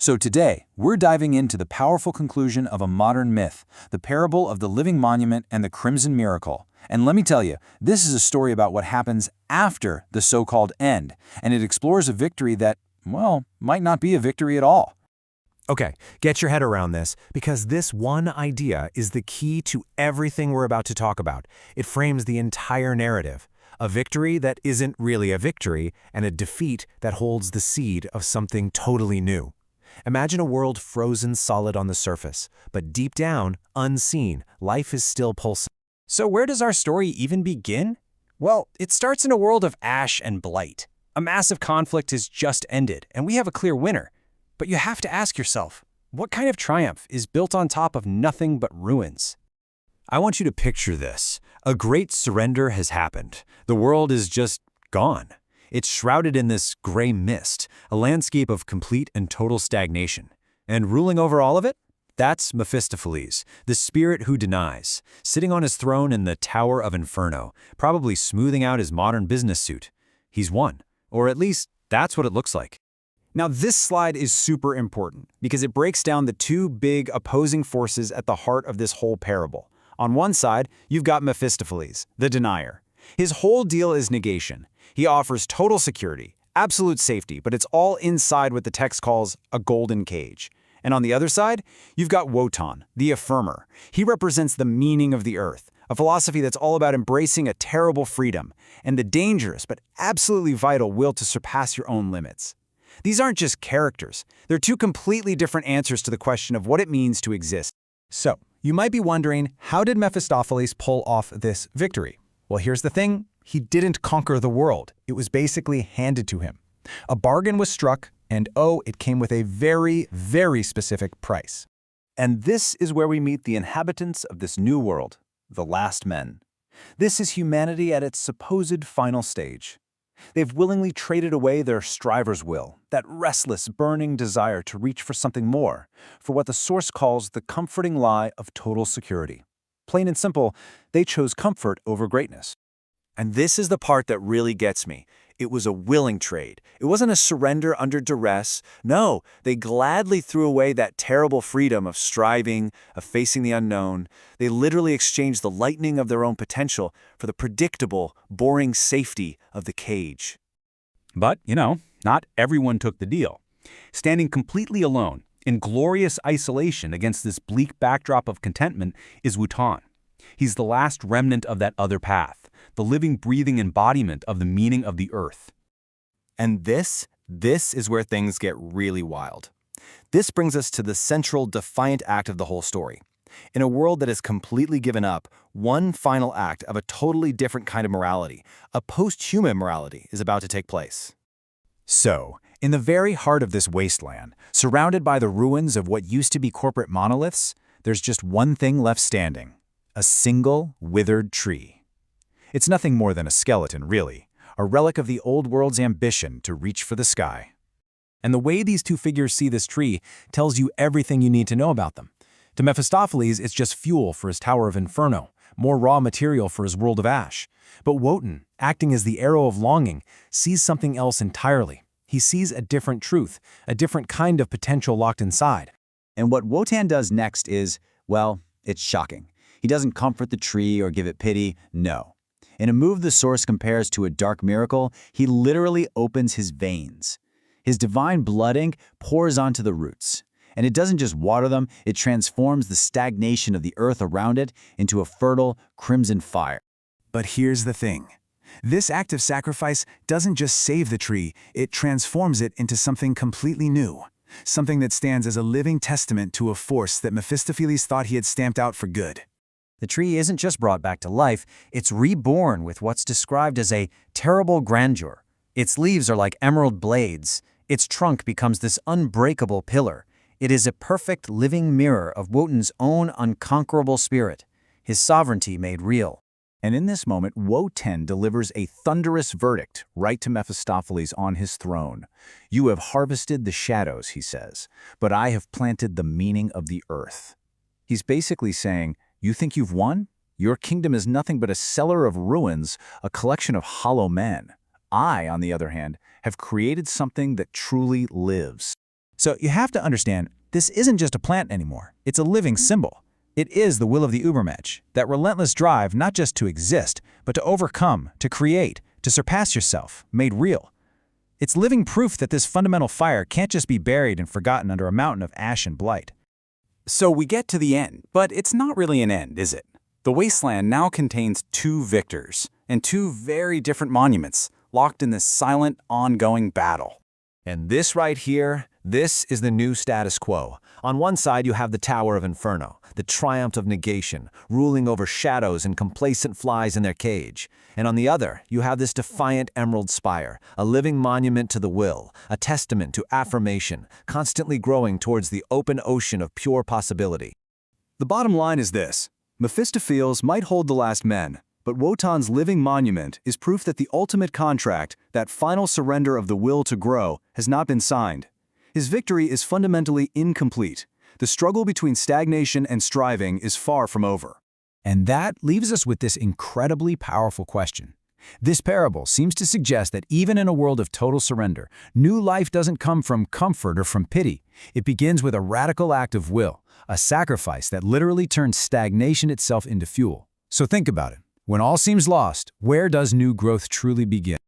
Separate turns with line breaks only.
So today, we're diving into the powerful conclusion of a modern myth, the parable of the living monument and the Crimson Miracle. And let me tell you, this is a story about what happens after the so-called end, and it explores a victory that, well, might not be a victory at all.
Okay, get your head around this, because this one idea is the key to everything we're about to talk about. It frames the entire narrative. A victory that isn't really a victory, and a defeat that holds the seed of something totally new. Imagine a world frozen solid on the surface, but deep down, unseen, life is still pulsing.
So where does our story even begin? Well, it starts in a world of ash and blight. A massive conflict has just ended, and we have a clear winner. But you have to ask yourself, what kind of triumph is built on top of nothing but ruins?
I want you to picture this. A great surrender has happened. The world is just gone. It's shrouded in this gray mist, a landscape of complete and total stagnation. And ruling over all of it? That's Mephistopheles, the spirit who denies, sitting on his throne in the Tower of Inferno, probably smoothing out his modern business suit. He's won, or at least that's what it looks like.
Now this slide is super important because it breaks down the two big opposing forces at the heart of this whole parable. On one side, you've got Mephistopheles, the denier. His whole deal is negation. He offers total security, absolute safety, but it's all inside what the text calls a golden cage. And on the other side, you've got Wotan, the affirmer. He represents the meaning of the earth, a philosophy that's all about embracing a terrible freedom and the dangerous but absolutely vital will to surpass your own limits. These aren't just characters. They're two completely different answers to the question of what it means to exist.
So, you might be wondering, how did Mephistopheles pull off this victory? Well, here's the thing. He didn't conquer the world. It was basically handed to him. A bargain was struck, and it came with a very, very specific price.
And this is where we meet the inhabitants of this new world, the last men. This is humanity at its supposed final stage. They've willingly traded away their striver's will, that restless, burning desire to reach for something more, for what the Source calls the comforting lie of total security. Plain and simple, they chose comfort over greatness. And this is the part that really gets me. It was a willing trade. It wasn't a surrender under duress. No, they gladly threw away that terrible freedom of striving, of facing the unknown. They literally exchanged the lightning of their own potential for the predictable, boring safety of the cage.
But, not everyone took the deal. Standing completely alone, in glorious isolation against this bleak backdrop of contentment, is Wotan. He's the last remnant of that other path, the living, breathing embodiment of the meaning of the earth.
And this is where things get really wild. This brings us to the central, defiant act of the whole story. In a world that is completely given up, one final act of a totally different kind of morality, a post-human morality, is about to take place.
So, in the very heart of this wasteland, surrounded by the ruins of what used to be corporate monoliths, there's just one thing left standing: a single, withered tree. It's nothing more than a skeleton, really, a relic of the old world's ambition to reach for the sky. And the way these two figures see this tree tells you everything you need to know about them. To Mephistopheles, it's just fuel for his Tower of Inferno, more raw material for his world of ash. But Wotan, acting as the arrow of longing, sees something else entirely. He sees a different truth, a different kind of potential locked inside.
And what Wotan does next is, well, it's shocking. He doesn't comfort the tree or give it pity, no. In a move the Source compares to a dark miracle, he literally opens his veins. His divine blood ink pours onto the roots. And it doesn't just water them, it transforms the stagnation of the earth around it into a fertile, crimson fire.
But here's the thing. This act of sacrifice doesn't just save the tree, it transforms it into something completely new. Something that stands as a living testament to a force that Mephistopheles thought he had stamped out for good.
The tree isn't just brought back to life, it's reborn with what's described as a terrible grandeur. Its leaves are like emerald blades. Its trunk becomes this unbreakable pillar. It is a perfect living mirror of Wotan's own unconquerable spirit, his sovereignty made real.
And in this moment, Wotan delivers a thunderous verdict right to Mephistopheles on his throne. "You have harvested the shadows," he says, "but I have planted the meaning of the earth." He's basically saying, you think you've won? Your kingdom is nothing but a cellar of ruins, a collection of hollow men. I, on the other hand, have created something that truly lives.
So you have to understand, this isn't just a plant anymore. It's a living symbol. It is the will of the Übermensch, that relentless drive not just to exist, but to overcome, to create, to surpass yourself, made real. It's living proof that this fundamental fire can't just be buried and forgotten under a mountain of ash and blight.
So we get to the end, but it's not really an end, is it? The wasteland now contains two victors and two very different monuments locked in this silent, ongoing battle.
And this right here, this is the new status quo. On one side, you have the Tower of Inferno, the triumph of negation, ruling over shadows and complacent flies in their cage. And on the other, you have this defiant emerald spire, a living monument to the will, a testament to affirmation, constantly growing towards the open ocean of pure possibility.
The bottom line is this. Mephistopheles might hold the last men, but Wotan's living monument is proof that the ultimate contract, that final surrender of the will to grow, has not been signed. His victory is fundamentally incomplete. The struggle between stagnation and striving is far from over.
And that leaves us with this incredibly powerful question. This parable seems to suggest that even in a world of total surrender, new life doesn't come from comfort or from pity. It begins with a radical act of will, a sacrifice that literally turns stagnation itself into fuel. So think about it. When all seems lost, where does new growth truly begin?